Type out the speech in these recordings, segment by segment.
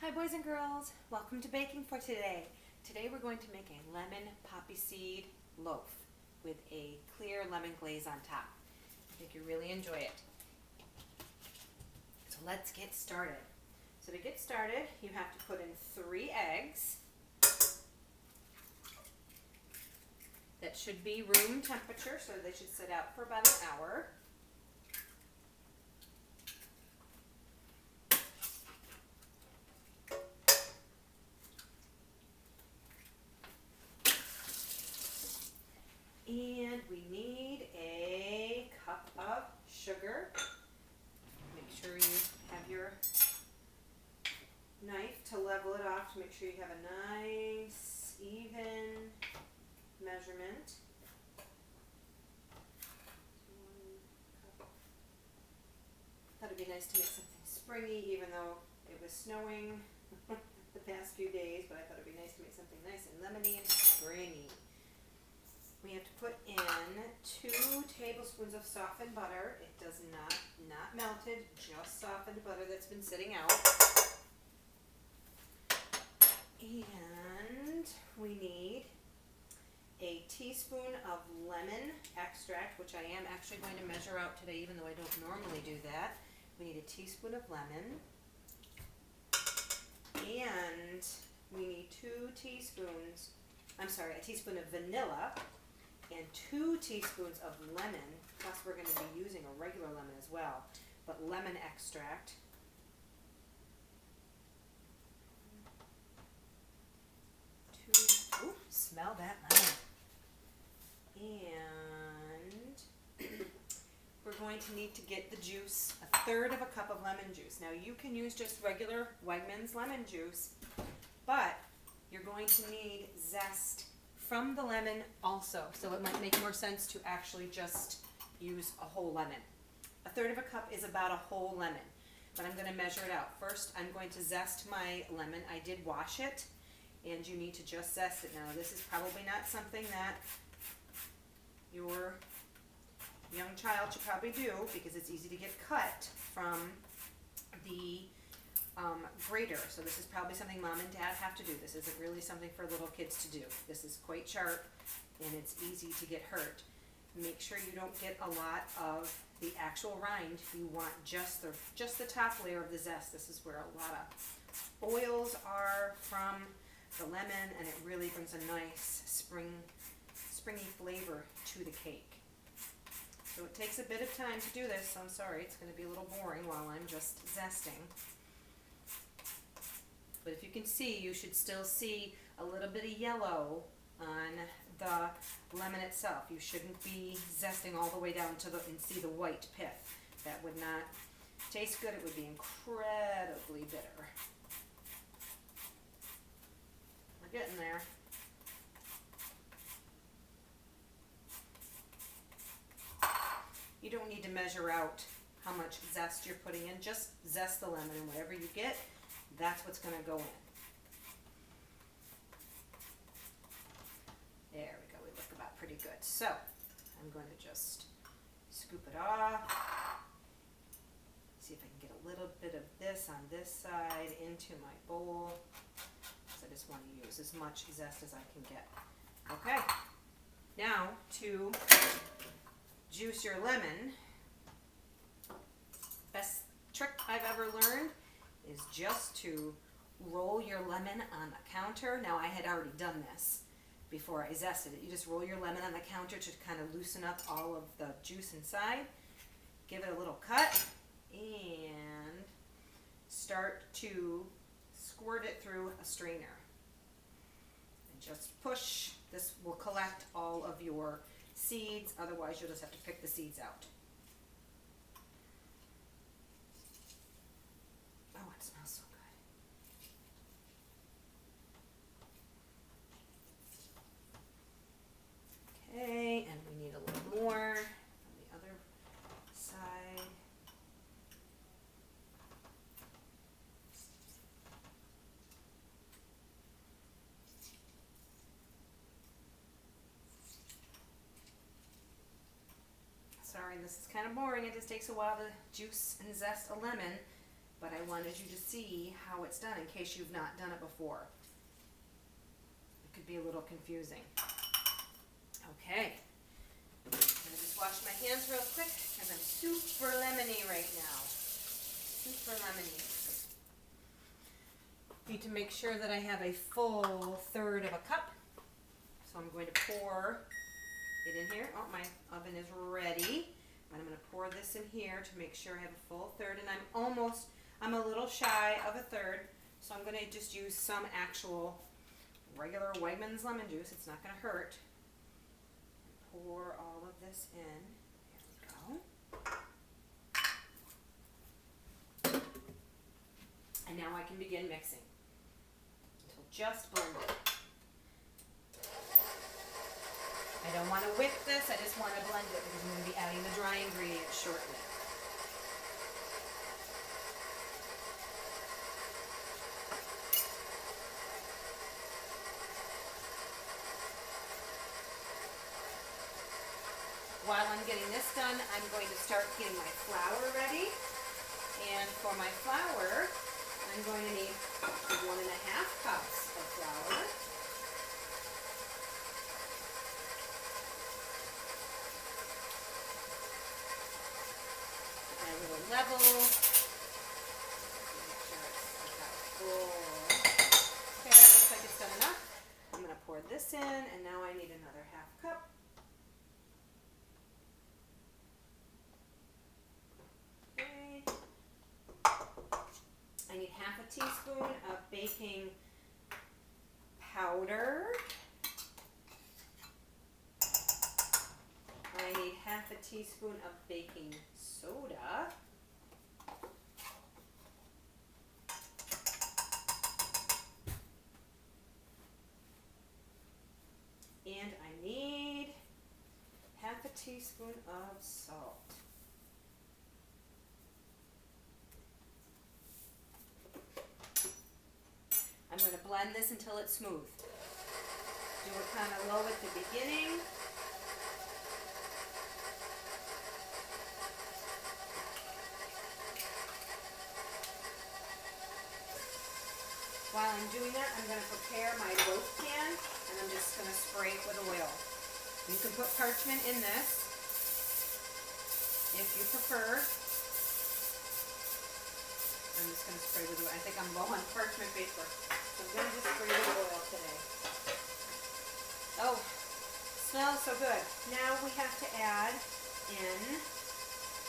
Hi boys and girls, welcome to baking for today. Today we're going to make a lemon poppy seed loaf with a clear lemon glaze on top. I think you'll really enjoy it. So let's get started. So to get started, you have to put in 3 eggs. That should be room temperature, so they should sit out for about an hour. And we need a cup of sugar. Make sure you have your knife to level it off to make sure you have a nice, even measurement. 1 cup. Thought it'd be nice to make something springy, even though it was snowing the past few days, but I thought it'd be nice to make something nice and lemony and springy. We have to put in 2 tablespoons of softened butter. It does not melted, just softened butter that's been sitting out. And we need a teaspoon of lemon extract, which I am actually going to measure out today, even though I don't normally do that. We need a teaspoon of lemon. And we need a teaspoon of vanilla. And 2 teaspoons of lemon, plus we're going to be using a regular lemon as well, but lemon extract. Ooh, smell that lemon. And we're going to need to get the juice, 1/3 of a cup of lemon juice. Now you can use just regular Wegmans lemon juice, but you're going to need zest from the lemon also, so it might make more sense to actually just use a whole lemon. 1/3 of a cup is about a whole lemon, but I'm going to measure it out. First, I'm going to zest my lemon. I did wash it, and you need to just zest it. Now, this is probably not something that your young child should probably do because it's easy to get cut from the grater. So this is probably something mom and dad have to do. This isn't really something for little kids to do. This is quite sharp and it's easy to get hurt. Make sure you don't get a lot of the actual rind. You want just the top layer of the zest. This is where a lot of oils are from the lemon, and it really brings a nice springy flavor to the cake. So it takes a bit of time to do this, so I'm sorry, it's going to be a little boring while I'm just zesting. But if you can see, you should still see a little bit of yellow on the lemon itself. You shouldn't be zesting all the way down to and see the white pith. That would not taste good. It would be incredibly bitter. We're getting there. You don't need to measure out how much zest you're putting in. Just zest the lemon, and whatever you get, that's what's going to go in. There we go. We look about pretty good. So I'm going to just scoop it off. See if I can get a little bit of this on this side into my bowl, because I just want to use as much zest as I can get. Okay. Now to juice your lemon. Best trick I've ever learned is just to roll your lemon on the counter. Now I had already done this before I zested it. You just roll your lemon on the counter to kind of loosen up all of the juice inside. Give it a little cut and start to squirt it through a strainer. And just push. This will collect all of your seeds, otherwise you'll just have to pick the seeds out. Oh, it smells so good. Okay, and we need a little more on the other side. Sorry, this is kind of boring. It just takes a while to juice and zest a lemon, but I wanted you to see how it's done in case you've not done it before. It could be a little confusing. Okay. I'm gonna just wash my hands real quick because I'm super lemony right now. Super lemony. Need to make sure that I have a full third of a cup. So I'm going to pour it in here. Oh, my oven is ready. And I'm going to pour this in here to make sure I have a full third. And I'm a little shy of a third. So I'm going to just use some actual regular Wegmans lemon juice. It's not going to hurt. Pour all of this in. There we go. And now I can begin mixing. Until just blend it. I don't want to whip this, I just want to blend it because I'm going to be adding the dry ingredients shortly. While I'm getting this done, I'm going to start getting my flour ready. And for my flour, I'm going to need 1.5 cups of flour. A little level. Make sure it's about full. Okay, that looks like it's done enough. I'm going to pour this in, and now I need another 1/2 cup. Okay. I need 1/2 teaspoon of baking powder. I need 1/2 teaspoon of baking soda. And I need 1/2 teaspoon of salt. I'm going to blend this until it's smooth. Do it kind of low at the beginning. While I'm doing that, I'm going to prepare my loaf pan, and I'm just going to spray it with oil. You can put parchment in this if you prefer. I'm just going to spray with oil. I think I'm low on parchment paper, so I'm going to just spray with oil today. Oh, smells so good. Now we have to add in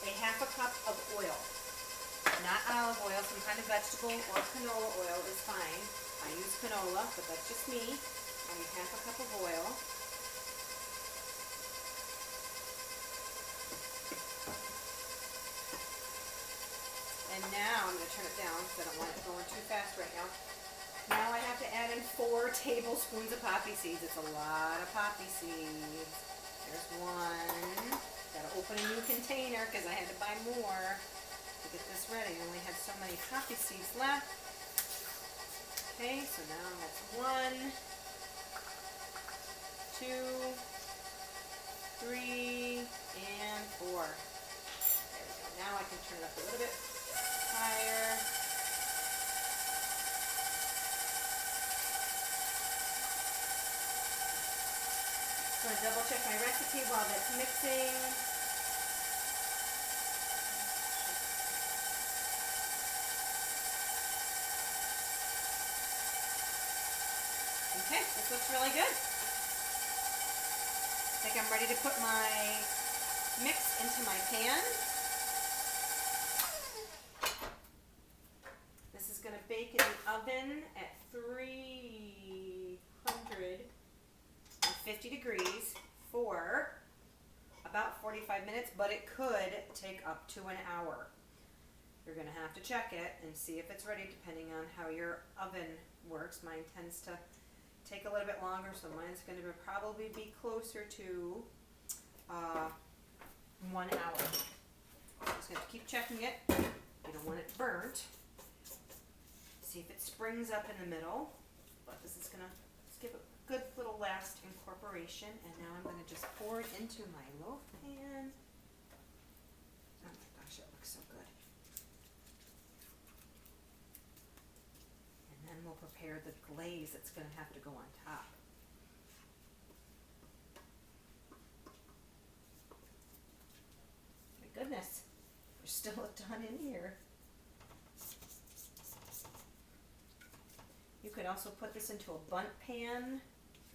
a 1/2 cup of oil. Not olive oil, some kind of vegetable or canola oil is fine. I use canola, but that's just me. I need 1/2 cup of oil. And now I'm going to turn it down because I don't want it going too fast right now. Now I have to add in 4 tablespoons of poppy seeds. It's a lot of poppy seeds. There's one. Got to open a new container because I had to buy more to get this ready. I only had so many poppy seeds left. Okay, so now that's 1, 2, 3, and 4. There we go. Now I can turn it up a little bit higher. I'm going to double check my recipe while that's mixing. Okay, this looks really good. I think I'm ready to put my mix into my pan. This is going to bake in the oven at 350 degrees for about 45 minutes, but it could take up to an hour. You're going to have to check it and see if it's ready depending on how your oven works. Mine tends to take a little bit longer, so mine's going to probably be closer to 1 hour. Just going to keep checking it. You don't want it burnt. See if it springs up in the middle. But this is going to give a good little last incorporation. And now I'm going to just pour it into my loaf pan. Oh my gosh, it looks so good. prepare the glaze that's going to have to go on top. My goodness, there's still a ton in here. You could also put this into a bundt pan,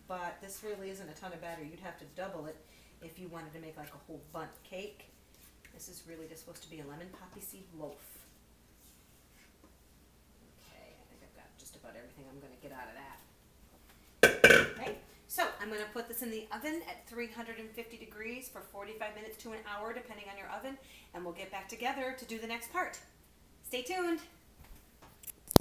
but this really isn't a ton of batter. You'd have to double it if you wanted to make like a whole bundt cake. This is really just supposed to be a lemon poppy seed loaf. Okay, I think I've got just about everything I'm going to get out of that. Okay, so I'm going to put this in the oven at 350 degrees for 45 minutes to an hour, depending on your oven, and we'll get back together to do the next part. Stay tuned.